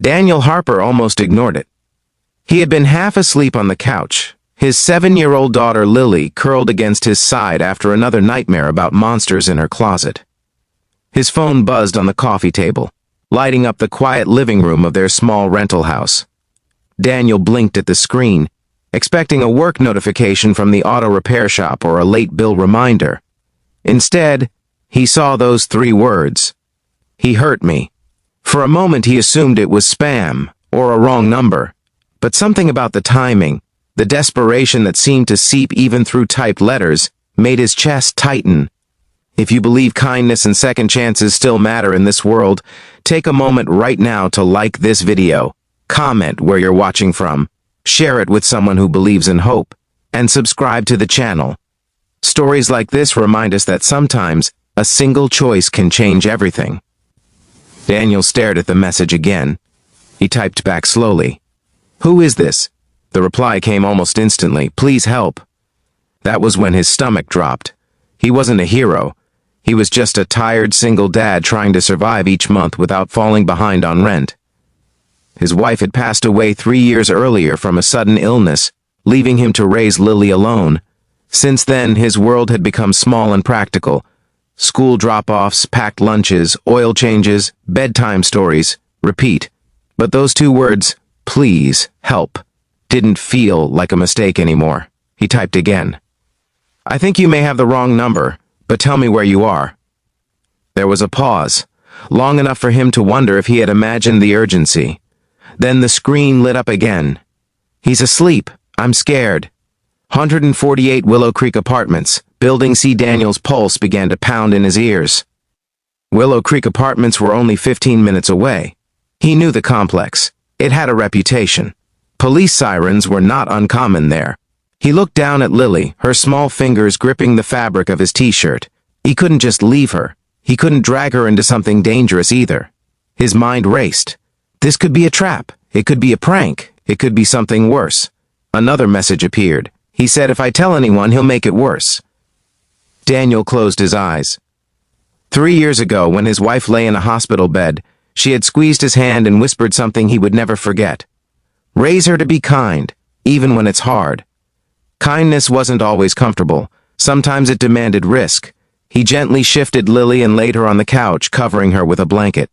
Daniel Harper almost ignored it. He had been half asleep on the couch, his 7-year-old daughter Lily curled against his side after another nightmare about monsters in her closet. His phone buzzed on the coffee table, lighting up the quiet living room of their small rental house. Daniel blinked at the screen, expecting a work notification from the auto repair shop or a late bill reminder. Instead, he saw those 3 words. He hurt me. For a moment he assumed it was spam or a wrong number, but something about the timing, the desperation that seemed to seep even through typed letters, made his chest tighten. If you believe kindness and second chances still matter in this world, take a moment right now to like this video, comment where you're watching from, share it with someone who believes in hope, and subscribe to the channel. Stories like this remind us that sometimes a single choice can change everything. Daniel stared at the message again. He typed back slowly. "Who is this?" The reply came almost instantly. "Please help." That was when his stomach dropped. He wasn't a hero. He was just a tired single dad trying to survive each month without falling behind on rent. His wife had passed away 3 years earlier from a sudden illness, leaving him to raise Lily alone. Since then, his world had become small and practical. School drop-offs, packed lunches, oil changes, bedtime stories, repeat. But those 2 words, "please, help," didn't feel like a mistake anymore. He typed again. "I think you may have the wrong number, but tell me where you are." There was a pause, long enough for him to wonder if he had imagined the urgency. Then the screen lit up again. "He's asleep. I'm scared." 148 Willow Creek Apartments. Building C. Daniel's pulse began to pound in his ears. Willow Creek Apartments were only 15 minutes away. He knew the complex. It had a reputation. Police sirens were not uncommon there. He looked down at Lily, her small fingers gripping the fabric of his t-shirt. He couldn't just leave her. He couldn't drag her into something dangerous either. His mind raced. This could be a trap. It could be a prank. It could be something worse. Another message appeared. He said if I tell anyone, he'll make it worse. Daniel closed his eyes. 3 years ago, when his wife lay in a hospital bed, she had squeezed his hand and whispered something he would never forget. Raise her to be kind, even when it's hard. Kindness wasn't always comfortable. Sometimes it demanded risk. He gently shifted Lily and laid her on the couch, covering her with a blanket.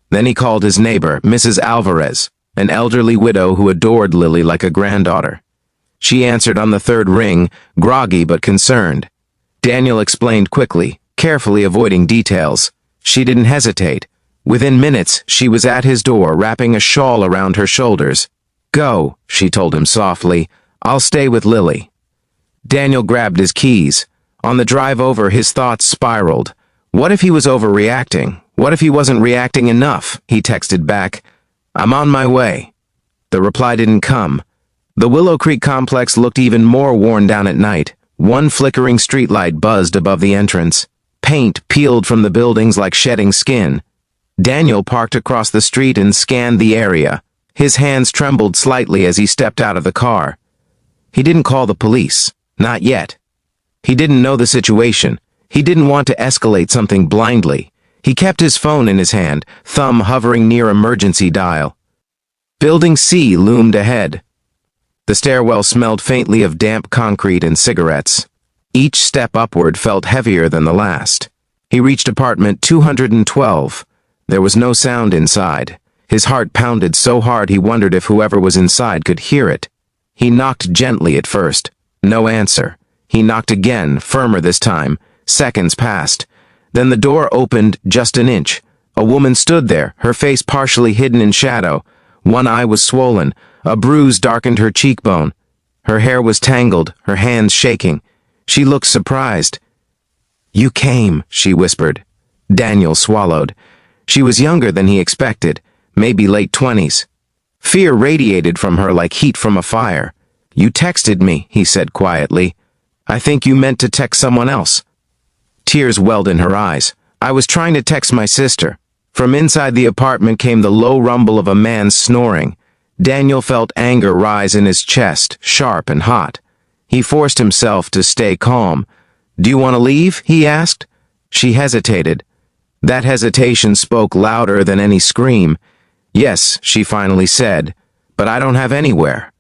Then he called his neighbor, Mrs. Alvarez, an elderly widow who adored Lily like a granddaughter. She answered on the 3rd ring, groggy but concerned. Daniel explained quickly, carefully avoiding details. She didn't hesitate. Within minutes, she was at his door, wrapping a shawl around her shoulders. "Go," she told him softly. "I'll stay with Lily." Daniel grabbed his keys. On the drive over, his thoughts spiraled. What if he was overreacting? What if he wasn't reacting enough? He texted back, "I'm on my way." The reply didn't come. The Willow Creek complex looked even more worn down at night. One flickering streetlight buzzed above the entrance. Paint peeled from the buildings like shedding skin. Daniel parked across the street and scanned the area. His hands trembled slightly as he stepped out of the car. He didn't call the police. Not yet. He didn't know the situation. He didn't want to escalate something blindly. He kept his phone in his hand, thumb hovering near emergency dial. Building C loomed ahead. The stairwell smelled faintly of damp concrete and cigarettes. Each step upward felt heavier than the last. He reached apartment 212. There was no sound inside. His heart pounded so hard he wondered if whoever was inside could hear it. He knocked gently at first. No answer. He knocked again, firmer this time. Seconds passed. Then the door opened just an inch. A woman stood there, her face partially hidden in shadow. One eye was swollen. A bruise darkened her cheekbone. Her hair was tangled, her hands shaking. She looked surprised. "You came," she whispered. Daniel swallowed. She was younger than he expected, maybe late 20s. Fear radiated from her like heat from a fire. "You texted me," he said quietly. "I think you meant to text someone else." Tears welled in her eyes. "I was trying to text my sister." From inside the apartment came the low rumble of a man snoring. Daniel felt anger rise in his chest, sharp and hot. He forced himself to stay calm. "Do you want to leave?" he asked. She hesitated. That hesitation spoke louder than any scream. "Yes," she finally said, "but I don't have anywhere."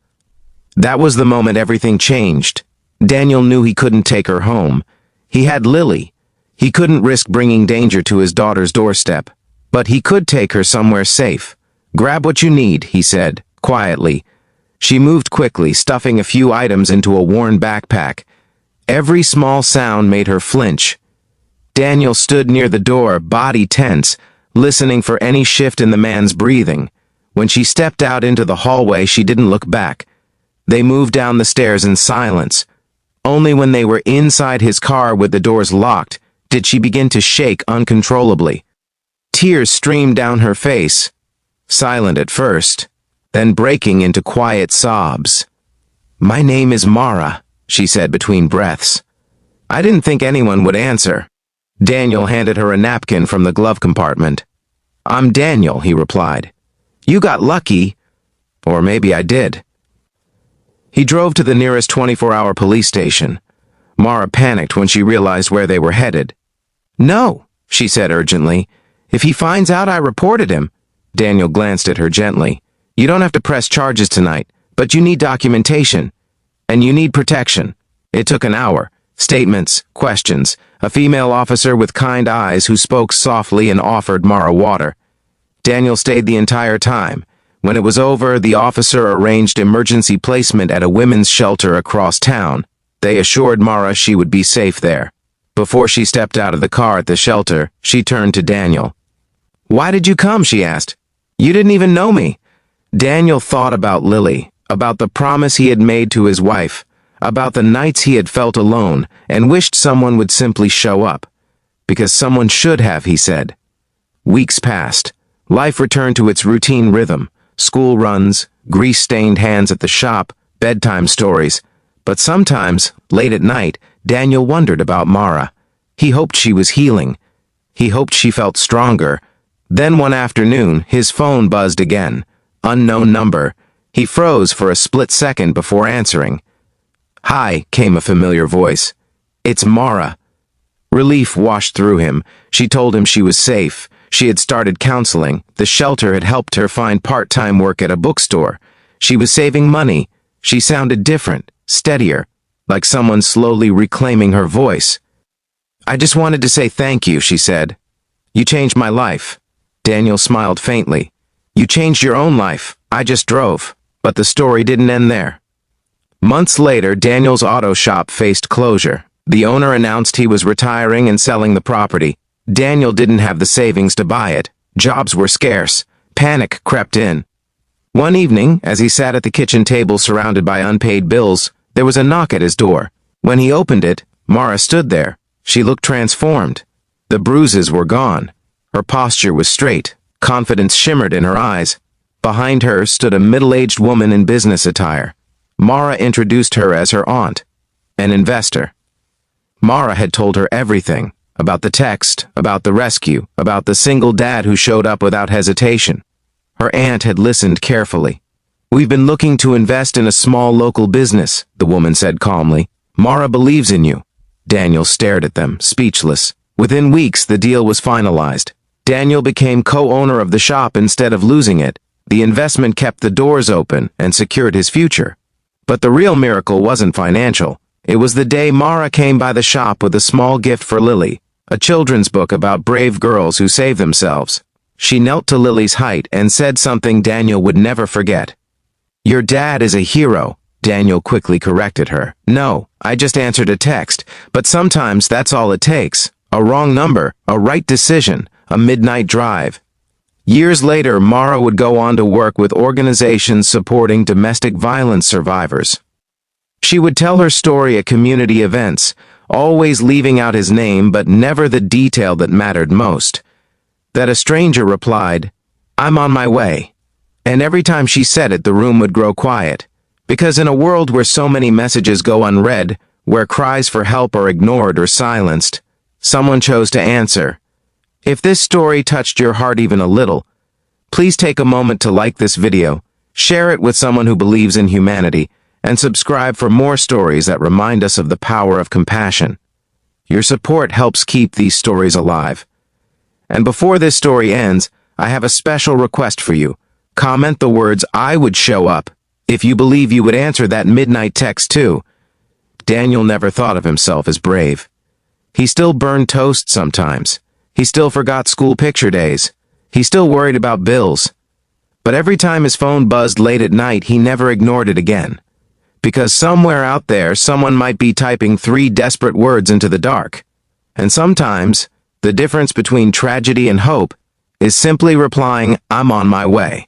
That was the moment everything changed. Daniel knew he couldn't take her home. He had Lily. He couldn't risk bringing danger to his daughter's doorstep. But he could take her somewhere safe. "Grab what you need," he said, quietly. She moved quickly, stuffing a few items into a worn backpack. Every small sound made her flinch. Daniel stood near the door, body tense, listening for any shift in the man's breathing. When she stepped out into the hallway, she didn't look back. They moved down the stairs in silence. Only when they were inside his car with the doors locked did she begin to shake uncontrollably. Tears streamed down her face, silent at first, then breaking into quiet sobs. "My name is Mara," she said between breaths. "I didn't think anyone would answer." Daniel handed her a napkin from the glove compartment. "I'm Daniel," he replied. "You got lucky. Or maybe I did." He drove to the nearest 24-hour police station. Mara panicked when she realized where they were headed. "No," she said urgently. "If he finds out I reported him." Daniel glanced at her gently. "You don't have to press charges tonight, but you need documentation. And you need protection." It took an hour. Statements, questions, a female officer with kind eyes who spoke softly and offered Mara water. Daniel stayed the entire time. When it was over, the officer arranged emergency placement at a women's shelter across town. They assured Mara she would be safe there. Before she stepped out of the car at the shelter, she turned to Daniel. "Why did you come?" she asked. "You didn't even know me." Daniel thought about Lily, about the promise he had made to his wife, about the nights he had felt alone and wished someone would simply show up. Because someone should have, he said. Weeks passed. Life returned to its routine rhythm. School runs, grease-stained hands at the shop, bedtime stories. But sometimes, late at night, Daniel wondered about Mara. He hoped she was healing. He hoped she felt stronger. Then one afternoon, his phone buzzed again. Unknown number. He froze for a split second before answering. "Hi," came a familiar voice. "It's Mara." Relief washed through him. She told him she was safe. She had started counseling. The shelter had helped her find part-time work at a bookstore. She was saving money. She sounded different, steadier, like someone slowly reclaiming her voice. "I just wanted to say thank you," she said. "You changed my life." Daniel smiled faintly. "You changed your own life. I just drove." But the story didn't end there. Months later, Daniel's auto shop faced closure. The owner announced he was retiring and selling the property. Daniel didn't have the savings to buy it. Jobs were scarce. Panic crept in. One evening, as he sat at the kitchen table surrounded by unpaid bills, there was a knock at his door. When he opened it, Mara stood there. She looked transformed. The bruises were gone. Her posture was straight. Confidence shimmered in her eyes. Behind her stood a middle-aged woman in business attire. Mara introduced her as her aunt, an investor. Mara had told her everything, about the text, about the rescue, about the single dad who showed up without hesitation. Her aunt had listened carefully. "We've been looking to invest in a small local business," the woman said calmly. "Mara believes in you." Daniel stared at them, speechless. Within weeks, the deal was finalized. Daniel became co-owner of the shop instead of losing it. The investment kept the doors open and secured his future. But the real miracle wasn't financial. It was the day Mara came by the shop with a small gift for Lily, a children's book about brave girls who save themselves. She knelt to Lily's height and said something Daniel would never forget. "Your dad is a hero," Daniel quickly corrected her. "No, I just answered a text, but sometimes that's all it takes. A wrong number, a right decision, a midnight drive." Years later, Mara would go on to work with organizations supporting domestic violence survivors. She would tell her story at community events, always leaving out his name but never the detail that mattered most. That a stranger replied, "I'm on my way." And every time she said it, the room would grow quiet. Because in a world where so many messages go unread, where cries for help are ignored or silenced, someone chose to answer. If this story touched your heart even a little, please take a moment to like this video, share it with someone who believes in humanity, and subscribe for more stories that remind us of the power of compassion. Your support helps keep these stories alive. And before this story ends, I have a special request for you. Comment the words "I would show up" if you believe you would answer that midnight text too. Daniel never thought of himself as brave. He still burned toast sometimes. He still forgot school picture days. He still worried about bills. But every time his phone buzzed late at night, he never ignored it again. Because somewhere out there, someone might be typing 3 desperate words into the dark. And sometimes, the difference between tragedy and hope is simply replying, "I'm on my way."